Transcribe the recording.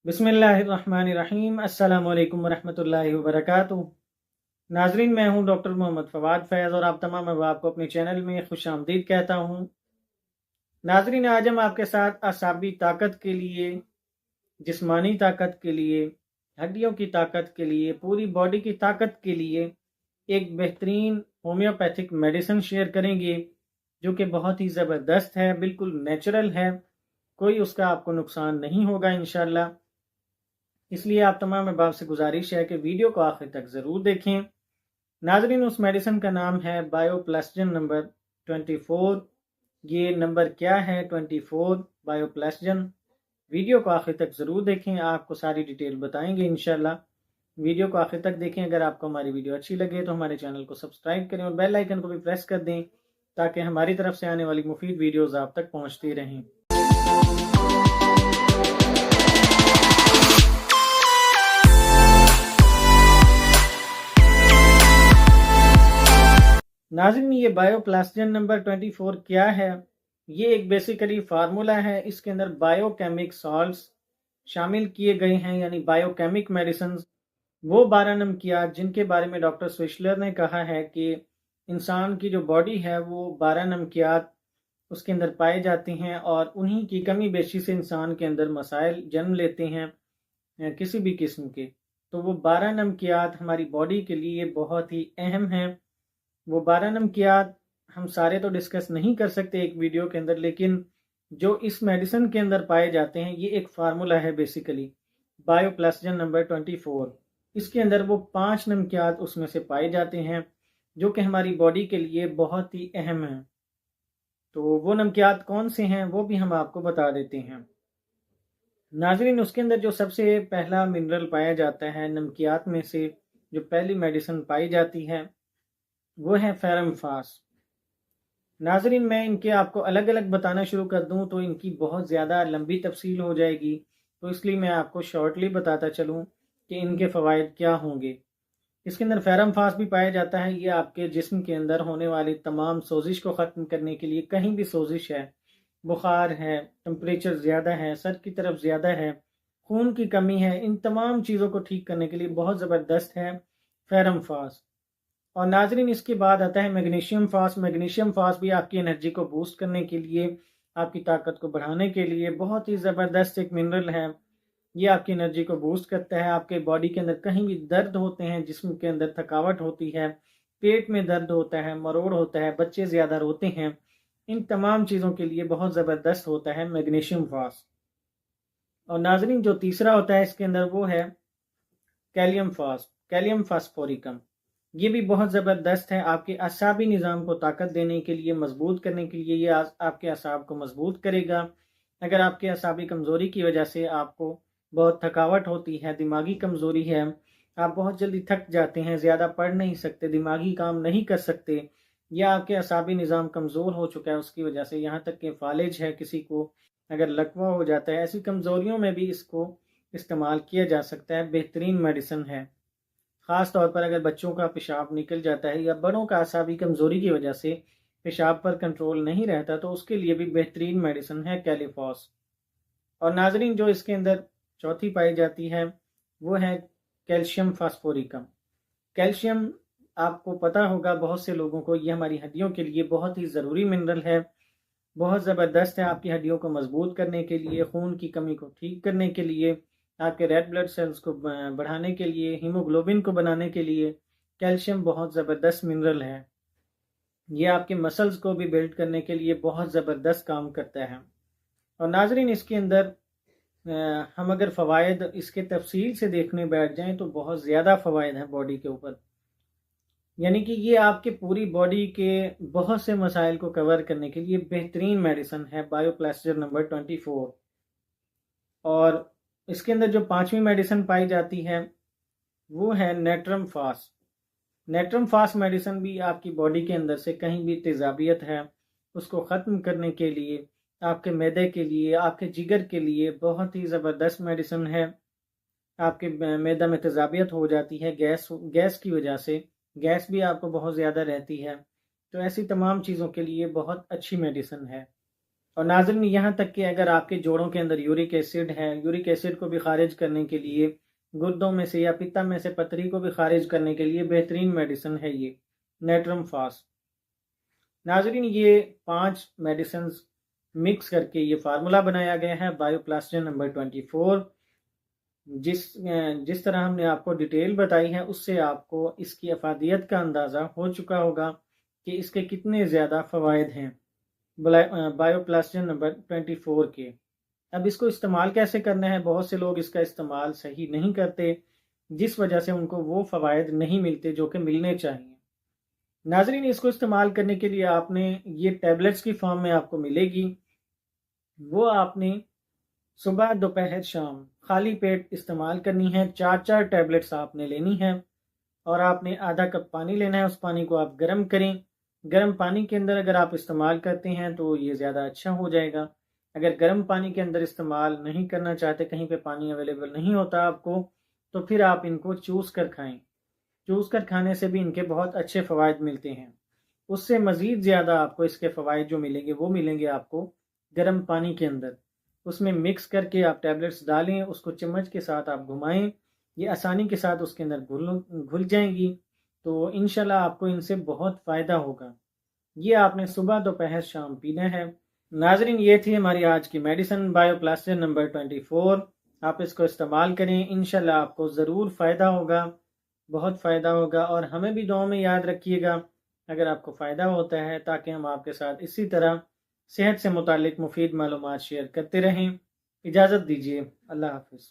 बिस्मिल्लाहिर्रहमानिर्रहीम। अस्सलाम वालेकुम वरहमतुल्लाहि वबरकातुहू। नाजरीन, मैं हूं डॉक्टर मोहम्मद फवाद फैज़ और आप तमाम अहबाब को अपने चैनल में खुश आमदीद कहता हूं। नाजरीन, आज हम आपके साथ असाबी ताकत के लिए, जिस्मानी ताकत के लिए, हड्डियों की ताकत के लिए, पूरी बॉडी की ताकत के लिए एक बेहतरीन होम्योपैथिक मेडिसिन शेयर करेंगे जो कि बहुत ही ज़बरदस्त है, बिल्कुल नेचुरल है, कोई उसका आपको नुकसान नहीं होगा इंशाल्लाह। इसलिए आप तमाम अहबाब से गुजारिश है कि वीडियो को आखिर तक ज़रूर देखें। नाजरीन, उस मेडिसिन का नाम है बायोप्लास्टिन नंबर 24। ये नंबर क्या है? 24 बायोप्लास्टिन। वीडियो को आखिर तक ज़रूर देखें, आपको सारी डिटेल बताएंगे इंशाल्लाह। वीडियो को आखिर तक देखें। अगर आपको हमारी वीडियो अच्छी लगे तो हमारे चैनल को सब्सक्राइब करें और बेल आइकन को भी प्रेस कर दें ताकि हमारी तरफ से आने वाली मुफीद वीडियोज़ आप तक पहुँचती रहें। नाज़रीन, ये बायोप्लास्टिन नंबर 24 क्या है? ये एक बेसिकली फार्मूला है। इसके अंदर बायोकेमिक सॉल्ट्स शामिल किए गए हैं, यानी बायोकेमिक मेडिसिन, वो 12 नमकियात जिनके बारे में डॉक्टर स्विशलर ने कहा है कि इंसान की जो बॉडी है वो 12 नमकियात उसके अंदर पाए जाते हैं और उन्हीं की कमी बेशी से इंसान के अंदर मसाइल जन्म लेते हैं किसी भी किस्म के। तो वो 12 नमकियात हमारी बॉडी के लिए बहुत ही अहम हैं। वो 12 नमकियात हम सारे तो डिस्कस नहीं कर सकते एक वीडियो के अंदर, लेकिन जो इस मेडिसिन के अंदर पाए जाते हैं ये एक फार्मूला है बेसिकली बायोप्लास्टिन नंबर 24। इसके अंदर वो 5 नमकियात उसमें से पाए जाते हैं जो कि हमारी बॉडी के लिए बहुत ही अहम हैं। तो वो नमकियात कौन से हैं वो भी हम आपको बता देते हैं। नाजरीन, उसके अंदर जो सबसे पहला मिनरल पाया जाता है नमकियात में से, जो पहली मेडिसिन पाई जाती है वो है फेरम फास। नाजरीन, मैं इनके आपको अलग अलग बताना शुरू कर दूं तो इनकी बहुत ज़्यादा लंबी तफसील हो जाएगी, तो इसलिए मैं आपको शॉर्टली बताता चलूं कि इनके फ़वाइद क्या होंगे। इसके अंदर फेरम फास भी पाया जाता है। ये आपके जिस्म के अंदर होने वाली तमाम सोजिश को ख़त्म करने के लिए, कहीं भी सोजिश है, बुखार है, टेम्परेचर ज़्यादा है, सर की तरफ ज़्यादा है, खून की कमी है, इन तमाम चीज़ों को ठीक करने के लिए बहुत ज़बरदस्त है फेरम फास। और नाजरीन, इसके बाद आता है मैग्नीशियम फास्ट। मैग्नीशियम फास्ट भी आपकी एनर्जी को बूस्ट करने के लिए, आपकी ताकत को बढ़ाने के लिए बहुत ही ज़बरदस्त एक मिनरल है। ये आपकी एनर्जी को बूस्ट करता है। आपके बॉडी के अंदर कहीं भी दर्द होते हैं, जिस्म के अंदर थकावट होती है, पेट में दर्द होता है, मरोड़ होता है, बच्चे ज़्यादा रोते हैं, इन तमाम चीज़ों के लिए बहुत ज़बरदस्त होता है मैग्नीशियम फास्ट। और नाजरीन, जो तीसरा होता है इसके अंदर वो है कैलियम फास्ट, कैलियम फास्फोरिकम। ये भी बहुत ज़बरदस्त है। आपके असाबी निज़ाम को ताकत देने के लिए, मजबूत करने के लिए, ये आपके असाब को मजबूत करेगा। अगर आपके असाबी कमज़ोरी की वजह से आपको बहुत थकावट होती है, दिमागी कमज़ोरी है, आप बहुत जल्दी थक जाते हैं, ज़्यादा पढ़ नहीं सकते, दिमागी काम नहीं कर सकते, या आपके असाबी निज़ाम कमज़ोर हो चुका है उसकी वजह से, यहाँ तक कि फालिज है, किसी को अगर लकवा हो जाता है, ऐसी कमज़ोरियों में भी इसको इस्तेमाल किया जा सकता है। बेहतरीन मेडिसिन है। ख़ास तौर पर अगर बच्चों का पेशाब निकल जाता है या बड़ों का असाबी कमज़ोरी की वजह से पेशाब पर कंट्रोल नहीं रहता, तो उसके लिए भी बेहतरीन मेडिसिन है कैलिफॉस। और नाजरीन, जो इसके अंदर चौथी पाई जाती है वो है कैल्शियम फास्फोरिकम। कैल्शियम, आपको पता होगा बहुत से लोगों को, ये हमारी हड्डियों के लिए बहुत ही ज़रूरी मिनरल है। बहुत ज़बरदस्त है आपकी हड्डियों को मजबूत करने के लिए, खून की कमी को ठीक करने के लिए, आपके रेड ब्लड सेल्स को बढ़ाने के लिए, हीमोग्लोबिन को बनाने के लिए कैल्शियम बहुत ज़बरदस्त मिनरल है। ये आपके मसल्स को भी बिल्ड करने के लिए बहुत ज़बरदस्त काम करता है। और नाजरीन, इसके अंदर हम अगर फ़वाइद इसके तफसील से देखने बैठ जाएं तो बहुत ज़्यादा फ़वाइद हैं बॉडी के ऊपर। यानी कि ये आपके पूरी बॉडी के बहुत से मसाइल को कवर करने के लिए बेहतरीन मेडिसिन है बायोप्लास्टिन नंबर 24। और इसके अंदर जो पांचवी मेडिसिन पाई जाती है वो है natrum fast. Natrum fast medicine भी आपकी बॉडी के अंदर से कहीं भी तेजाबियत है उसको ख़त्म करने के लिए, आपके मैदे के लिए, आपके जिगर के लिए बहुत ही ज़बरदस्त मेडिसिन है। आपके मैदा में तेजाबियत हो जाती है गैस की वजह से, गैस भी आपको बहुत ज़्यादा रहती है, तो ऐसी तमाम चीज़ों के लिए बहुत अच्छी मेडिसिन है। اور ناظرین یہاں تک کہ اگر آپ کے جوڑوں کے اندر یورک ایسڈ ہے، یورک ایسڈ کو بھی خارج کرنے کے لیے، گردوں میں سے یا پتا میں سے پتھری کو بھی خارج کرنے کے لیے بہترین میڈیسن ہے یہ نیٹرم فاسٹ۔ ناظرین یہ 5 میڈیسنز مکس کر کے یہ فارمولا بنایا گیا ہے بایو پلاسٹین نمبر 24۔ جس طرح ہم نے آپ کو ڈیٹیل بتائی ہے اس سے آپ کو اس کی افادیت کا اندازہ ہو چکا ہوگا کہ اس کے کتنے زیادہ فوائد ہیں بایو پلاسٹین نمبر 24 کے۔ اب اس کو استعمال کیسے کرنا ہے؟ بہت سے لوگ اس کا استعمال صحیح نہیں کرتے، جس وجہ سے ان کو وہ فوائد نہیں ملتے جو کہ ملنے چاہیے۔ ناظرین اس کو استعمال کرنے کے لیے آپ نے یہ ٹیبلٹس کی فارم میں آپ کو ملے گی، وہ آپ نے صبح دوپہر شام خالی پیٹ استعمال کرنی ہے۔ 4 ٹیبلٹس آپ نے لینی ہے اور آپ نے آدھا کپ پانی لینا ہے۔ اس پانی کو آپ گرم کریں، گرم پانی کے اندر اگر آپ استعمال کرتے ہیں تو یہ زیادہ اچھا ہو جائے گا۔ اگر گرم پانی کے اندر استعمال نہیں کرنا چاہتے، کہیں پہ پانی اویلیبل نہیں ہوتا آپ کو، تو پھر آپ ان کو چوس کر کھائیں۔ چوس کر کھانے سے بھی ان کے بہت اچھے فوائد ملتے ہیں۔ اس سے مزید زیادہ آپ کو اس کے فوائد جو ملیں گے وہ ملیں گے آپ کو گرم پانی کے اندر۔ اس میں مکس کر کے آپ ٹیبلٹس ڈالیں، اس کو چمچ کے ساتھ آپ گھمائیں، یہ آسانی کے ساتھ اس کے اندر گھل جائیں گی، تو انشاءاللہ آپ کو ان سے بہت فائدہ ہوگا۔ یہ آپ نے صبح دوپہر شام پینا ہے۔ ناظرین یہ تھی ہماری آج کی میڈیسن بایو پلاسٹین نمبر 24۔ آپ اس کو استعمال کریں، انشاءاللہ آپ کو ضرور فائدہ ہوگا، بہت فائدہ ہوگا، اور ہمیں بھی دعاؤں میں یاد رکھیے گا اگر آپ کو فائدہ ہوتا ہے، تاکہ ہم آپ کے ساتھ اسی طرح صحت سے متعلق مفید معلومات شیئر کرتے رہیں۔ اجازت دیجیے، اللہ حافظ۔